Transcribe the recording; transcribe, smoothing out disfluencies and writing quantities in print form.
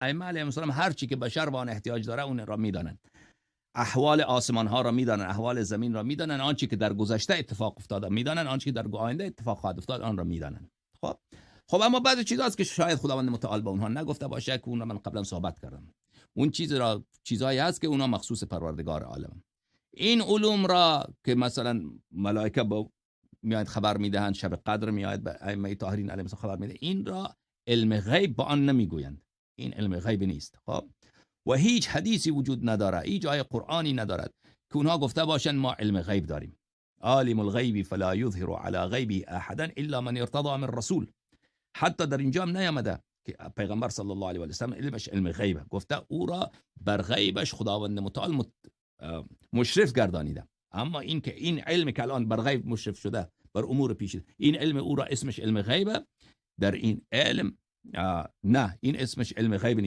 ائمه علیهم السلام هر چی که بشر به آن احتیاج داره اون را میدانند. احوال آسمان ها را میدانند، احوال زمین را میدانند، آنچه که در گذشته اتفاق افتاده میدانند، آنچه که در آینده اتفاق خواهد افتاد آن را میدانند. خب اما بعضی چیزاست که شاید خداوند متعال به اونها نگفته باشه که اونها من قبلا صحبت کردم. اون چیزایی هست که اونها مخصوص پروردگار عالم. این علوم را که مثلا ملائکه با میاد خبر میدهند، شب قدر میاد به ائمه طاهرین علیهم السلام خبر میده، این را علم غیب با آن نمیگویند. این علم غیب نیست. خب و هیچ حدیثی وجود نداره، هیچ آیه قرآنی ندارد که اونها گفته باشن ما علم غیب داریم. عالم الغیب فلا یظهر علی غیبه احدا الا من ارتضى من رسول. حتی در اینجا هم نیامده که پیغمبر صلی الله علیه و سلم علمش علم غیبه، گفته او را بر غیبش خداوند متعال مشرف گردانیده. اما این که این علم که الان بر غیب مشرف شده، بر امور پیچیده، این علم او را اسمش علم غیبه، در این علم نه، این اسمش علم غیب نیست.